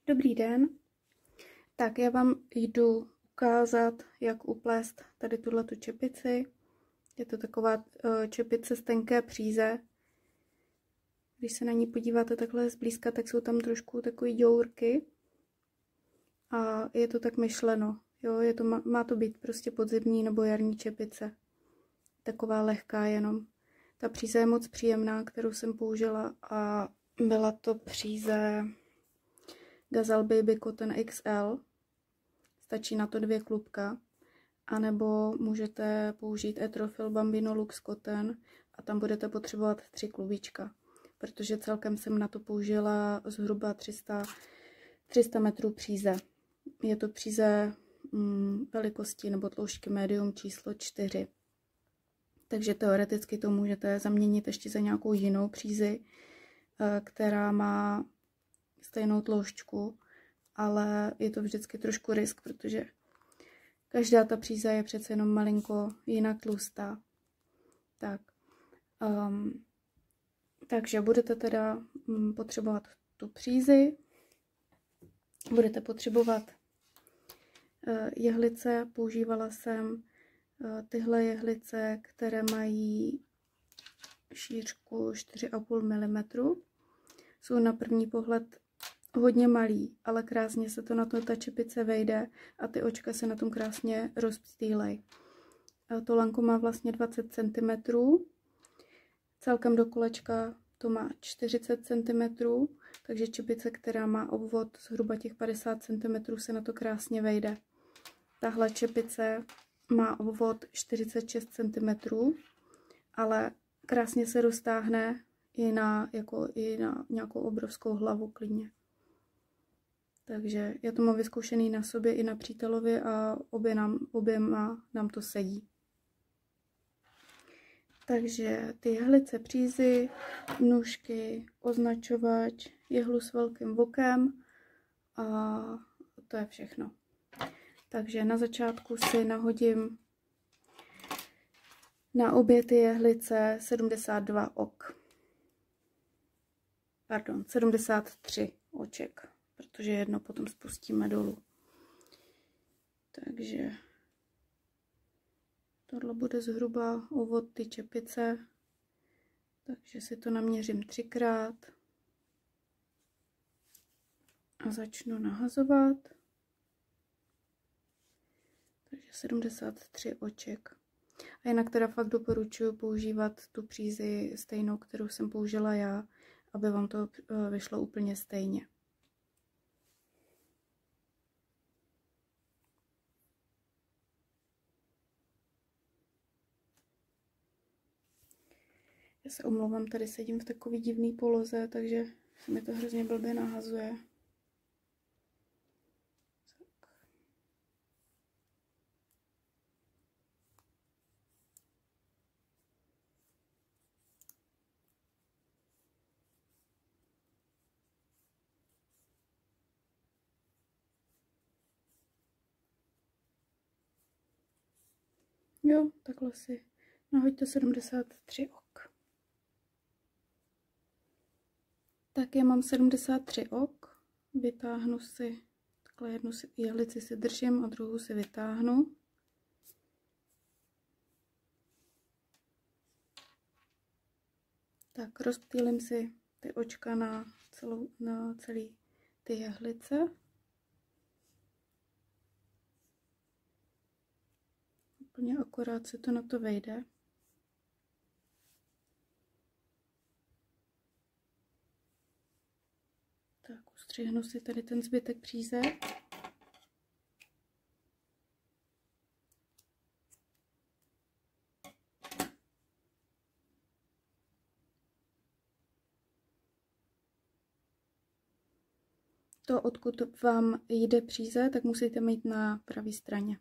Dobrý den. Tak já vám jdu ukázat, jak uplést tady tuhletu čepici. Je to taková čepice z tenké příze. Když se na ní podíváte takhle zblízka, tak jsou tam trošku takové děurky. A je to tak myšleno. Jo, má to být prostě podzimní nebo jarní čepice. Taková lehká jenom. Ta příze je moc příjemná, kterou jsem použila, a byla to příze Gazelle Baby Cotton XL. Stačí na to 2 klubka. A nebo můžete použít Etrofil Bambino Luxe Cotton a tam budete potřebovat 3 klubíčka. Protože celkem jsem na to použila zhruba 300 metrů příze. Je to příze velikosti nebo tloušťky medium číslo 4. Takže teoreticky to můžete zaměnit ještě za nějakou jinou přízi, která má stejnou tloušťku, ale je to vždycky trošku risk, protože každá ta příze je přece jenom malinko jinak tlustá. Takže budete teda potřebovat tu přízi, budete potřebovat jehlice. Používala jsem tyhle jehlice, které mají šířku 4,5 mm. Jsou na první pohled hodně malý, ale krásně se to na to ta čepice vejde a ty očka se na tom krásně rozptýlej. To lanko má vlastně 20 cm, celkem do kolečka to má 40 cm, takže čepice, která má obvod zhruba těch 50 cm, se na to krásně vejde. Tahle čepice má obvod 46 cm, ale krásně se roztáhne i na nějakou obrovskou hlavu klidně. Takže já to mám vyzkoušený na sobě i na přítelovi a oběma nám to sedí. Takže ty jehlice, přízy, nůžky, označovač, jehlu s velkým vokem a to je všechno. Takže na začátku si nahodím na obě ty jehlice 72 ok. Pardon, 73 oček, protože jedno potom spustíme dolů. Takže tohle bude zhruba obvod ty čepice, takže si to naměřím 3krát a začnu nahazovat. Takže 73 oček. A jinak teda fakt doporučuji používat tu přízi stejnou, kterou jsem použila já, aby vám to vyšlo úplně stejně. Já se omlouvám, tady sedím v takový divný poloze, takže se mi to hrozně blbě nahazuje. Jo, takhle si nahoďte 73 ok. Tak já mám 73 ok, vytáhnu si, takhle jednu jehlici si držím a druhou si vytáhnu. Tak rozptýlím si ty očka na celý ty jehlice. Úplně akorát se to na to vejde. Tak ustřihnu si tady ten zbytek příze. To, odkud vám jde příze, tak musíte mít na pravé straně.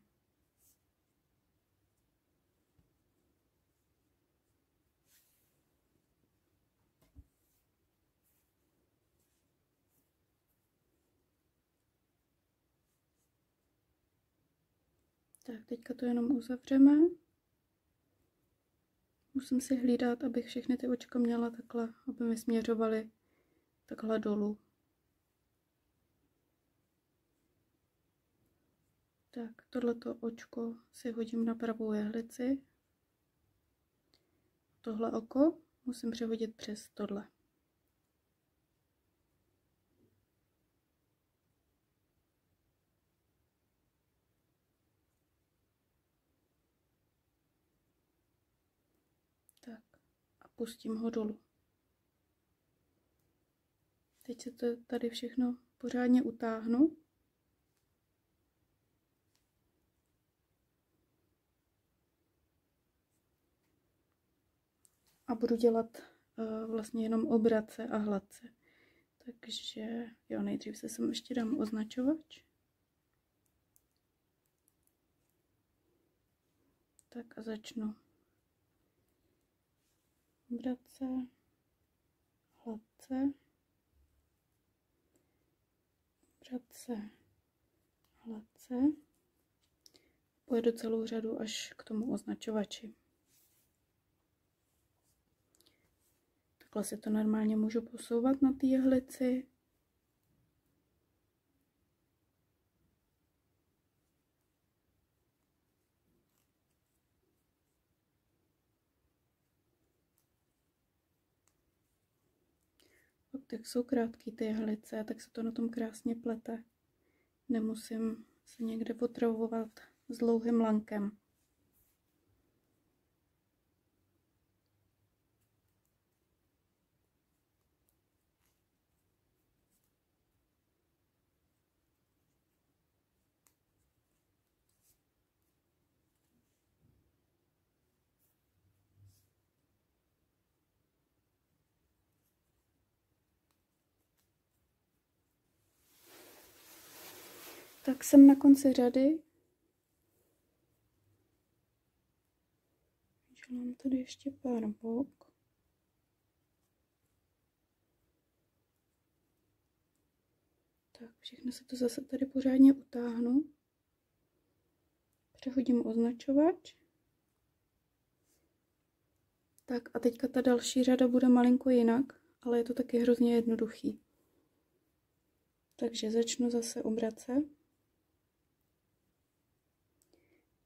Tak, teďka to jenom uzavřeme. Musím si hlídat, abych všechny ty očka měla takhle, aby mi směřovaly takhle dolů. Tak, tohleto očko si hodím na pravou jehlici. Tohle oko musím přehodit přes tohle. Tak a pustím ho dolů. Teď se to tady všechno pořádně utáhnu. A budu dělat vlastně jenom obrace a hladce. Takže jo, nejdřív se sem ještě dám označovač. Tak a začnu. Obrace, hladce, obrace, hladce. Pojedu celou řadu až k tomu označovači. Takhle si to normálně můžu posouvat na té jehlici. Tak jsou krátké ty jehlice, tak se to na tom krásně plete. Nemusím se někde potravovat s dlouhým lankem. Tak jsem na konci řady. Dělám tady ještě pár bok. Tak, všechno se to zase tady pořádně utáhnu. Přehodím označovač. Tak a teďka ta další řada bude malinko jinak, ale je to taky hrozně jednoduchý. Takže začnu zase obrace.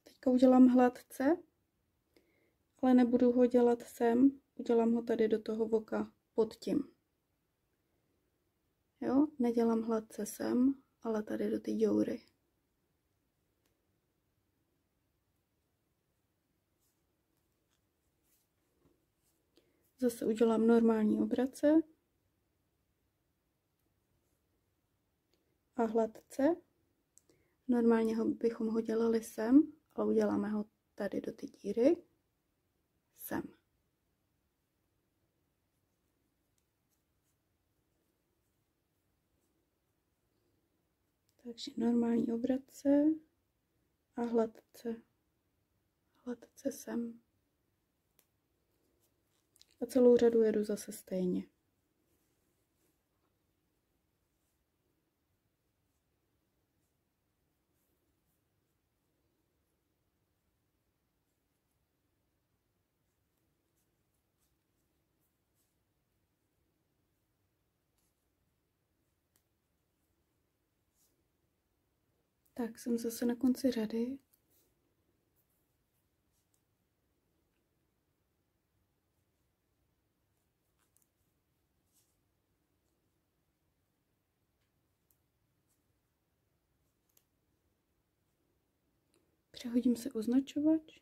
Teďka udělám hladce, ale nebudu ho dělat sem, udělám ho tady do toho voka pod tím. Jo, nedělám hladce sem, ale tady do ty děury. Zase udělám normální obrace a hladce. Normálně bychom ho dělali sem, ale uděláme ho tady do ty díry. Sem. Takže normální obrace a hladce. Hladce sem. A celou řadu jedu zase stejně. Tak jsem zase na konci řady. Přehodím se označovač.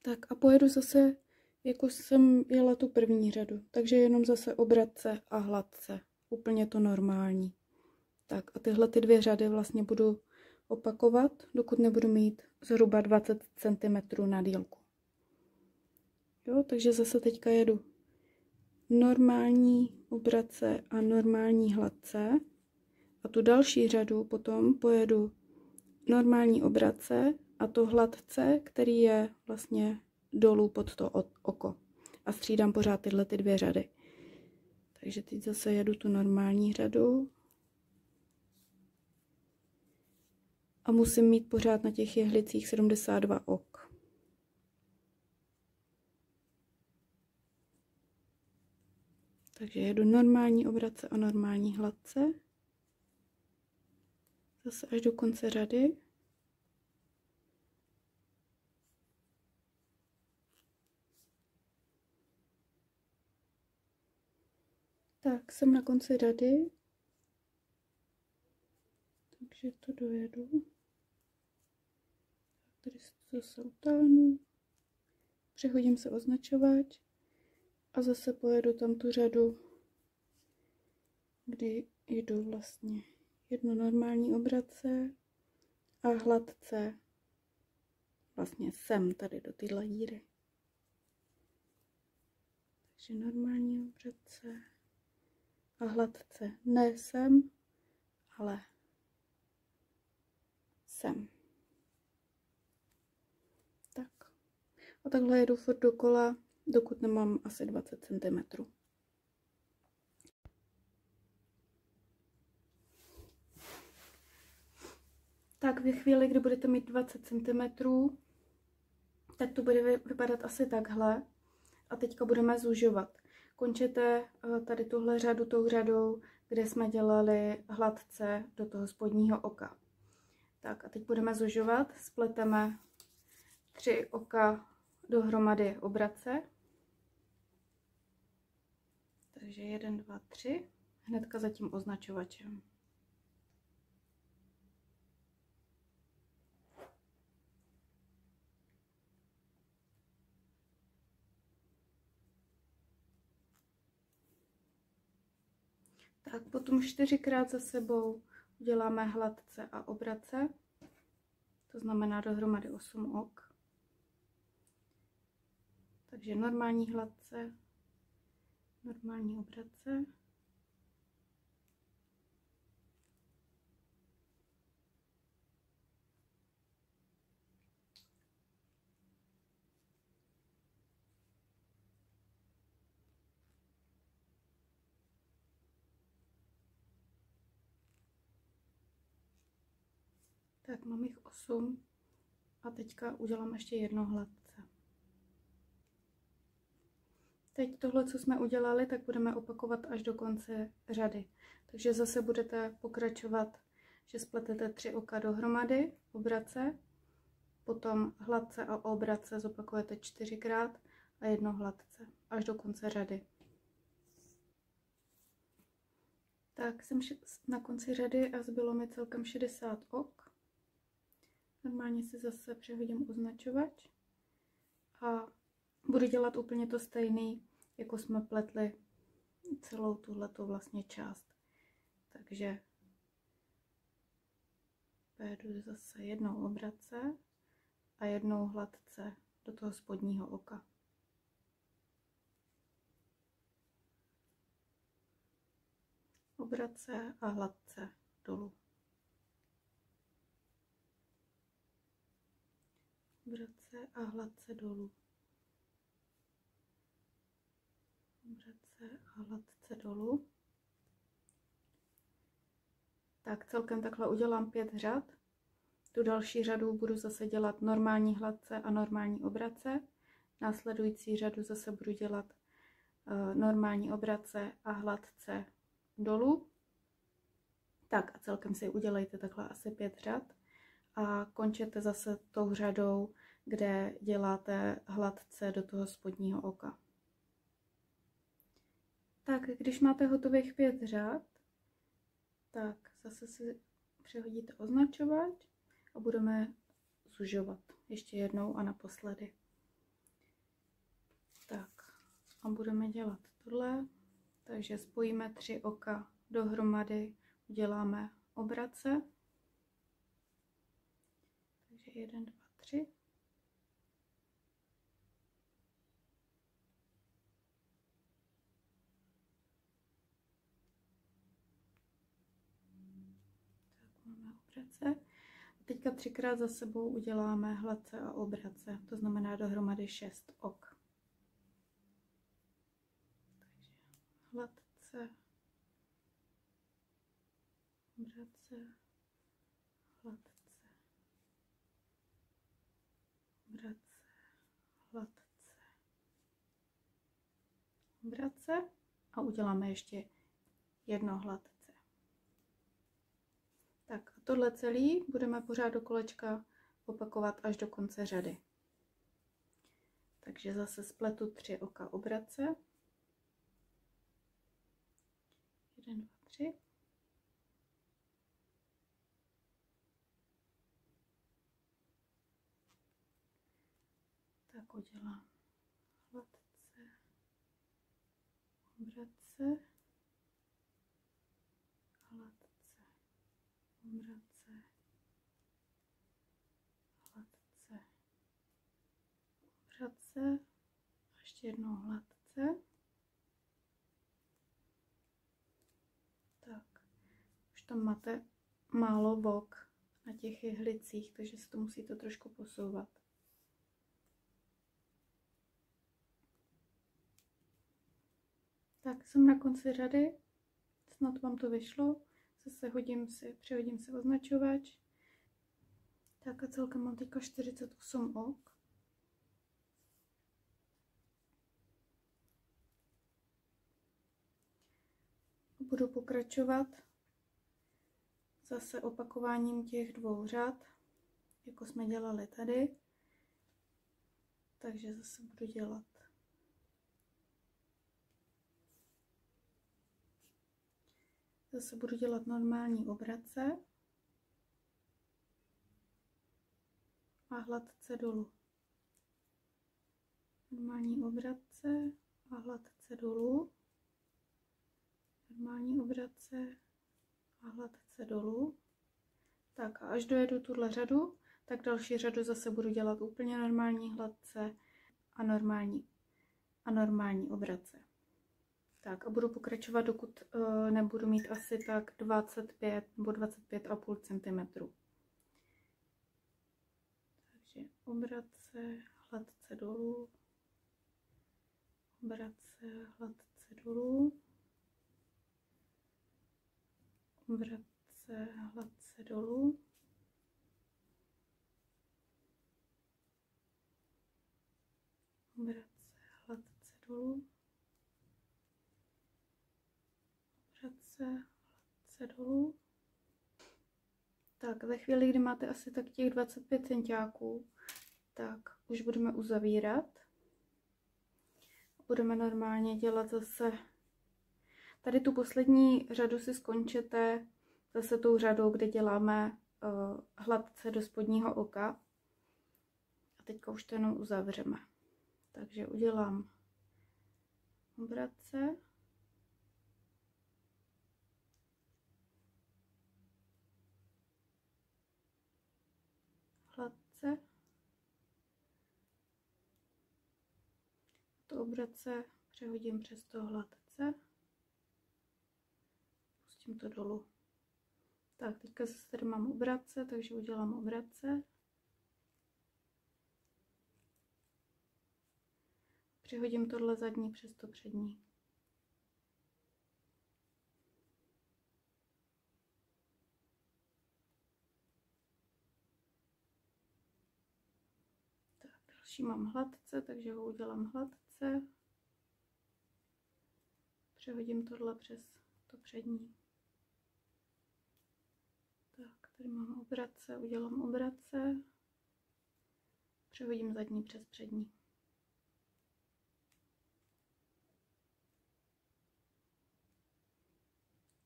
Tak a pojedu zase, jako jsem jela tu první řadu. Takže jenom zase obratce a hladce. Úplně to normální. Tak a tyhle ty dvě řady vlastně budu opakovat, dokud nebudu mít zhruba 20 cm na délku. Jo, takže zase teďka jedu normální obrace a normální hladce. A tu další řadu potom pojedu normální obrace a to hladce, který je vlastně dolů pod to oko. A střídám pořád tyhle ty dvě řady. Takže teď zase jedu tu normální řadu. A musím mít pořád na těch jehlicích 72 ok. Takže jedu normální obrace a normální hladce. Zase až do konce řady. Tak, jsem na konci řady. Takže to dojedu. Tady se zase utáhnu. Přehodím se označovač. A zase pojedu tam tu řadu, kdy jdu vlastně jedno normální obrace a hladce vlastně sem tady do téhle díry. Takže normální obrace a hladce ne sem, ale sem. Tak. A takhle jedu furt dokola, dokud nemám asi 20 cm. Tak ve chvíli, kdy budete mít 20 cm, tak to bude vypadat asi takhle. A teďka budeme zužovat. Končíte tady tuhle řadu tou řadou, kde jsme dělali hladce do toho spodního oka. Tak a teď budeme zužovat. Spleteme 3 oka dohromady obrace. Takže 1, 2, 3. Hnedka za tím označovačem. Tak potom 4krát za sebou uděláme hladce a obrace. To znamená dohromady 8 ok. Takže normální hladce, normální obrace. Tak mám jich 8 a teďka udělám ještě jedno hladce. Teď tohle, co jsme udělali, tak budeme opakovat až do konce řady. Takže zase budete pokračovat, že spletete 3 oka dohromady, obrace, potom hladce a obrace zopakujete 4krát a jedno hladce až do konce řady. Tak jsem na konci řady a zbylo mi celkem 60 ok. Normálně si zase přehodím označovač a budu dělat úplně to stejný, jako jsme pletli celou tuhletu vlastně část. Takže pojedu zase jednou obrace a jednou hladce do toho spodního oka. Obrace a hladce dolů. Obrace a hladce dolů. Obrace a hladce dolů. Tak celkem takhle udělám 5 řad. Tu další řadu budu zase dělat normální hladce a normální obrace. Následující řadu zase budu dělat normální obrace a hladce dolů. Tak a celkem si udělejte takhle asi 5 řad. A končíte zase tou řadou, kde děláte hladce do toho spodního oka. Tak, když máte hotových 5 řad, tak zase si přehodíte označovač a budeme zužovat ještě jednou a naposledy. Tak a budeme dělat tohle, takže spojíme 3 oka dohromady, uděláme obrace. Takže 1, 2, 3. Tak máme obrace. Teďka 3krát za sebou uděláme hladce a obrace, to znamená dohromady 6 ok. Takže hladce, obrace, hladce, obrace, hladce, obrace a uděláme ještě jedno hladce. Tak a tohle celý budeme pořád do kolečka opakovat až do konce řady. Takže zase spletu 3 oka obrace. 1, 2, 3. Tak udělám hladce, obrace, hladce, obrace, hladce, obrace, a ještě jednou hladce. Tak, už tam máte málo vok na těch jehlicích, takže se to musíte trošku posouvat. Tak, jsem na konci řady, snad vám to vyšlo, zase přehodím si označovač. Tak a celkem mám teďka 48 ok. Budu pokračovat zase opakováním těch 2 řad, jako jsme dělali tady. Takže zase budu dělat normální obrace a hladce dolů. Normální obrace a hladce dolů. Normální obrace a hladce dolů. Tak a až dojedu tuhle řadu, tak další řadu zase budu dělat úplně normální hladce a normální obrace. Tak a budu pokračovat, dokud nebudu mít asi tak 25 nebo 25,5 cm. Takže obrace, hladce dolů, obrace, hladce dolů, obrace, hladce dolů, obrace, hladce dolů, hladce dolů. Tak ve chvíli, kdy máte asi tak těch 25 centiáků, tak už budeme uzavírat. Budeme normálně dělat zase, tady tu poslední řadu si skončíte zase tou řadou, kde děláme hladce do spodního oka. A teďka už to jenom uzavřeme. Takže udělám obrace, hladce, to obrace přehodím přes to hladce, pustím to dolů. Tak, teďka zase tady mám obrace, takže udělám obrace, přehodím tohle zadní přes to přední. Další mám hladce, takže ho udělám hladce. Přehodím tohle přes to přední. Tak, tady mám obrace, udělám obrace. Přehodím zadní přes přední.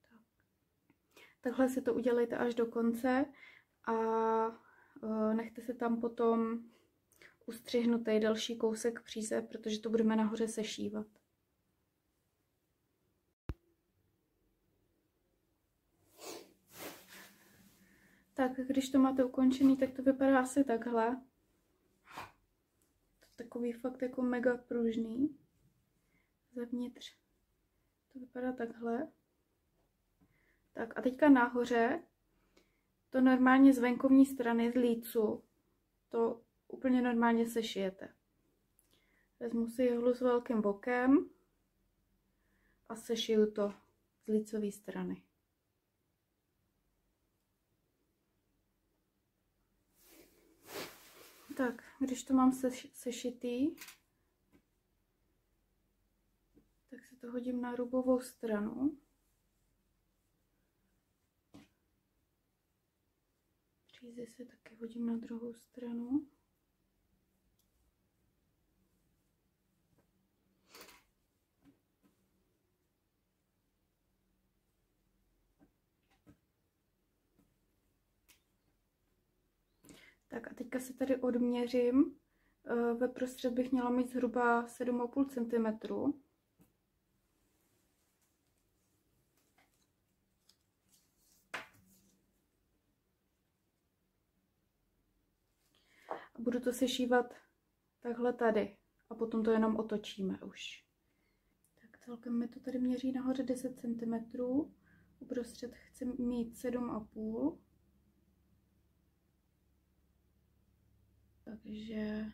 Tak. Takhle si to udělejte až do konce a nechte si tam potom ustřihnutý další kousek příze, protože to budeme nahoře sešívat. Tak, když to máte ukončený, tak to vypadá asi takhle. To je takový fakt jako mega pružný. Zevnitř to vypadá takhle. Tak a teďka nahoře to normálně z venkovní strany, z lícu, to úplně normálně sešijete. Vezmu si jehlu s velkým bokem a sešiju to z lícové strany. Tak, když to mám sešitý, tak si to hodím na rubovou stranu. Přízy si taky hodím na druhou stranu. Tak a teďka si tady odměřím. Ve prostřed bych měla mít zhruba 7,5 cm. A budu to sešívat takhle tady. A potom to jenom otočíme už. Tak celkem mi to tady měří nahoře 10 cm. Uprostřed chci mít 7,5. Takže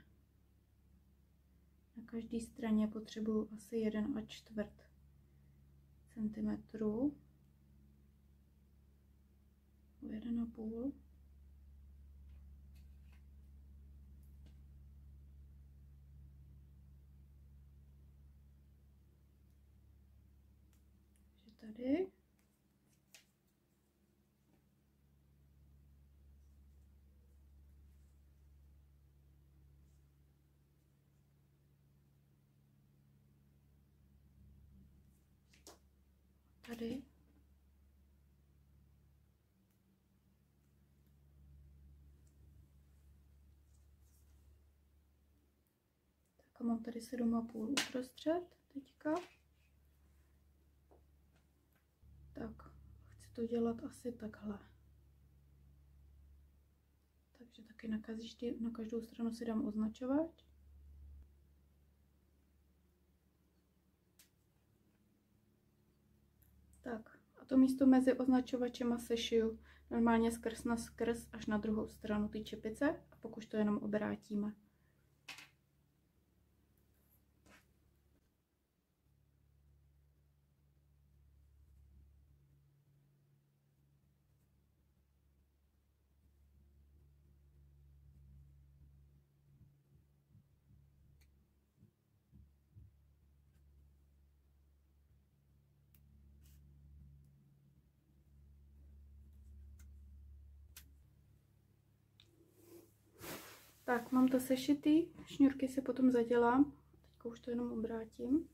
na každé straně potřebuju asi 1,25 cm. 1,5. Takže tady. Tady. Tak a mám tady 7,5 uprostřed teďka. Tak, chci to dělat asi takhle. Takže taky na každou stranu si dám označovač. Tak, a to místo mezi označovačema sešiju normálně skrz na skrz až na druhou stranu ty čepice a pokud to jenom obrátíme. Tak, mám to sešitý, šňůrky si potom zadělám, teďka už to jenom obrátím.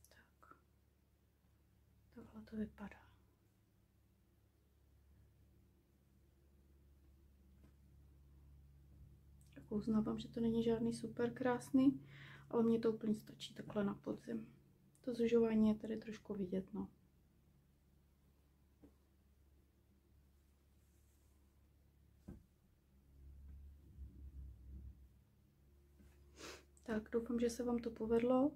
Tak, takhle to vypadá. Tak uznávám, že to není žádný super krásný, ale mně to úplně stačí takhle na podzim. To zužování je tady trošku vidět, no. Tak, doufám, že se vám to povedlo.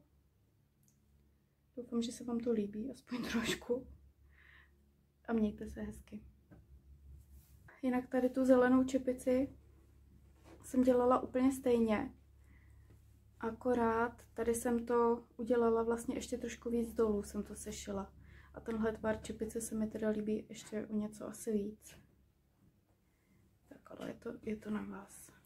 Doufám, že se vám to líbí, aspoň trošku. A mějte se hezky. Jinak tady tu zelenou čepici jsem dělala úplně stejně. Akorát tady jsem to udělala vlastně ještě trošku víc dolů, jsem to sešila. A tenhle tvar čepice se mi teda líbí ještě o něco asi víc. Tak ale je to na vás.